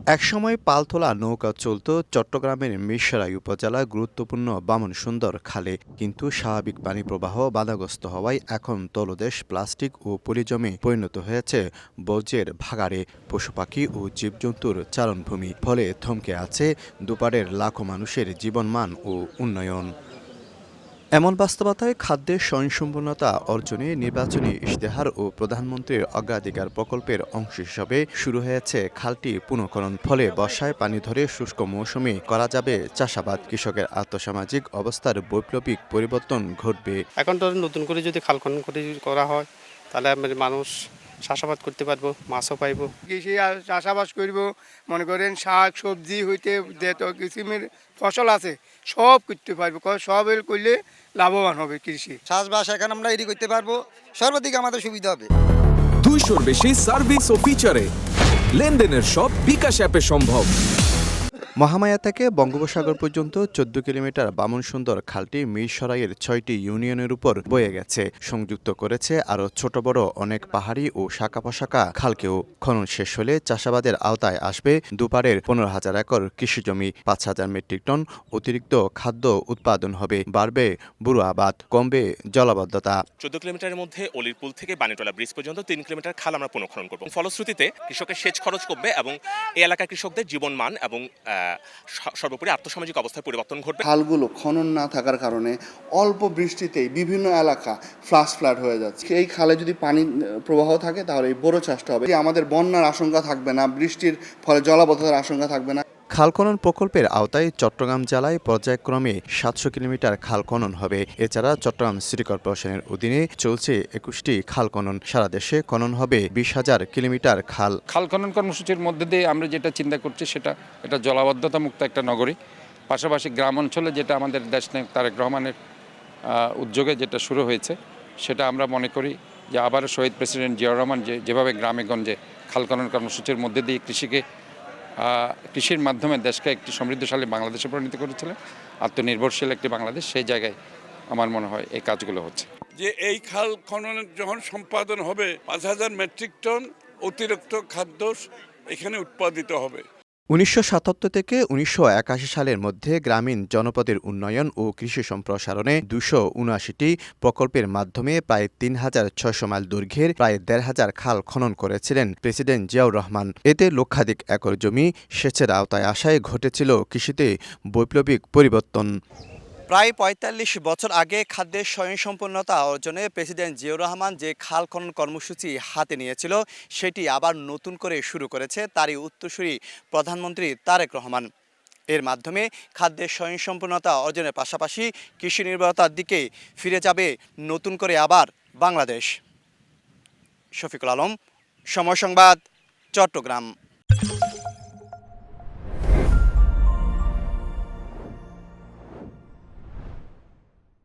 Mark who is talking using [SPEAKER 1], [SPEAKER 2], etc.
[SPEAKER 1] একসময় পালতোলা নৌকা চলত চট্টগ্রামের মিরসরাই উপজেলার গুরুত্বপূর্ণ বামনসুন্দর খালে, কিন্তু স্বাভাবিক পানি প্রবাহ বাধাগ্রস্ত হওয়ায় এখন তলদেশ প্লাস্টিক ও পলি জমে পরিণত হয়েছে বর্জ্যের ভাগাড়ে, পশুপাখি ও জীবজন্তুর চারণভূমি। ফলে থমকে আছে দুপারের লাখো মানুষের জীবনমান ও উন্নয়ন। এমন বাস্তবতায় খাদ্যের স্বয়ংসম্পূর্ণতা অর্জনে নির্বাচনী ইশতেহার ও প্রধানমন্ত্রীর অগ্রাধিকার প্রকল্পের অংশ হিসাবে শুরু হয়েছে খালটি পুনঃখনন। ফলে বর্ষায় পানি ধরে শুষ্ক মৌসুমে করা যাবে চাষাবাদ। কৃষকের আর্থসামাজিক অবস্থার বৈপ্লবিক পরিবর্তন ঘটবে।
[SPEAKER 2] এখন তো নতুন করে যদি খাল খনন করা হয়, তাহলে আমাদের মানুষ চাষাবাদ করতে পারবো, মাছও পাইবো।
[SPEAKER 3] কৃষি চাষাবাদ করব, মনে করেন শাক সবজি হইতে যত কিসিমের ফসল আছে সব করতে পারবো, সব করলে লাভবান হবে কৃষি।
[SPEAKER 4] চাষবাস এখন আমরা এটি করতে পারবো, সর্বাধিক আমাদের সুবিধা হবে।
[SPEAKER 5] 200-র বেশি সার্ভিস ও ফিচারে লেনদেনের সব বিকাশ অ্যাপে সম্ভব।
[SPEAKER 1] মহামায়া থেকে বঙ্গোপসাগর পর্যন্ত ১৪ কিলোমিটার বামনসুন্দর খালটি মিরসরাইয়ের ৬টি ইউনিয়নের উপর বয়ে গেছে, সংযুক্ত করেছে আরও ছোট বড় অনেক পাহাড়ি ও শাখা প্রশাখা খালকেও। খনন শেষ হলে চাষাবাদের আওতায় আসবে দুপারের ১৫,০০০ একর কৃষিজমি, ৫,০০০ মেট্রিক টন অতিরিক্ত খাদ্য উৎপাদন হবে, বাড়বে বুড়ো আবাদ, কমবে জলাবদ্ধতা।
[SPEAKER 6] ১৪ কিলোমিটারের মধ্যে অলিরপুল থেকে বাণীটোলা ব্রিজ পর্যন্ত ৩ কিলোমিটার খাল আমরা পুনঃখনন করব। ফলশ্রুতিতে কৃষকের সেচ খরচ কমবে এবং এই এলাকার কৃষকদের জীবনমান এবং সর্বোপরি আর্থসামাজিক অবস্থার পরিবর্তন ঘটবে।
[SPEAKER 7] খালগুলো খনন না থাকার কারণে অল্প বৃষ্টিতেই বিভিন্ন এলাকা ফ্লাড হয়ে যাচ্ছে। এই খালে যদি পানি প্রবাহ থাকে তাহলে এই বোরো চাষটা হবে, আমাদের বন্যার আশঙ্কা থাকবে না, বৃষ্টির ফলে জলাবদ্ধতার আশঙ্কা থাকবে না।
[SPEAKER 1] খাল খনন প্রকল্পের আওতায় চট্টগ্রাম জেলায় পর্যায়ক্রমে ৭০০ কিলোমিটার খাল খনন হবে। এছাড়া চট্টগ্রাম সিটি কর্পোরেশনের অধীনে চলছে ২১টি খাল খনন। সারা দেশে খনন হবে ২০,০০০ কিলোমিটার খাল।
[SPEAKER 8] খাল খনন কর্মসূচির মধ্যে দিয়ে আমরা যেটা চিন্তা করছি সেটা এটা জলাবদ্ধতা মুক্ত একটা নগরী। পাশাপাশি গ্রাম অঞ্চলে যেটা আমাদের দেশনায়ক তারেক রহমানের উদ্যোগে যেটা শুরু হয়েছে, সেটা আমরা মনে করি যে আবারও শহীদ প্রেসিডেন্ট জিয়াউর রহমান যেভাবে গ্রামে গঞ্জে খাল খনন কর্মসূচির মধ্যে দিয়ে কৃষির মাধ্যমে দেশকে একটি সমৃদ্ধশালী বাংলাদেশে পরিণত করেছিলেন, আত্মনির্ভরশীল একটি বাংলাদেশ, সেই জায়গায় আমার মনে হয় এই কাজগুলো হচ্ছে।
[SPEAKER 9] যে এই খাল খননের যখন সম্পাদন হবে ৫,০০০ মেট্রিক টন অতিরিক্ত খাদ্য এখানে উৎপাদিত হবে।
[SPEAKER 1] ১৯৭৭ থেকে ১৯৮১ সালের মধ্যে গ্রামীণ জনপদের উন্নয়ন ও কৃষি সম্প্রসারণে ২৭৯টি প্রকল্পের মাধ্যমে প্রায় ৩,৬০০ মাইল দৈর্ঘ্যের প্রায় ১,৫০০ খাল খনন করেছিলেন প্রেসিডেন্ট জিয়াউর রহমান। এতে লক্ষাধিক একর জমি সেচের আওতায় আসায় ঘটেছিল কৃষিতে বৈপ্লবিক পরিবর্তন। প্রায় ৪৫ বছর আগে খাদ্যের স্বয়ংসম্পূর্ণতা অর্জনে প্রেসিডেন্ট জিয়াউর রহমান যে খাল খনন কর্মসূচি হাতে নিয়েছিল, সেটি আবার নতুন করে শুরু করেছে তারই উত্তরসূরি প্রধানমন্ত্রী তারেক রহমান। এর মাধ্যমে খাদ্যের স্বয়ংসম্পূর্ণতা অর্জনের পাশাপাশি কৃষি নির্ভরতার দিকে ফিরে যাবে নতুন করে আবার বাংলাদেশ। শফিকুল আলম, সময় সংবাদ, চট্টগ্রাম।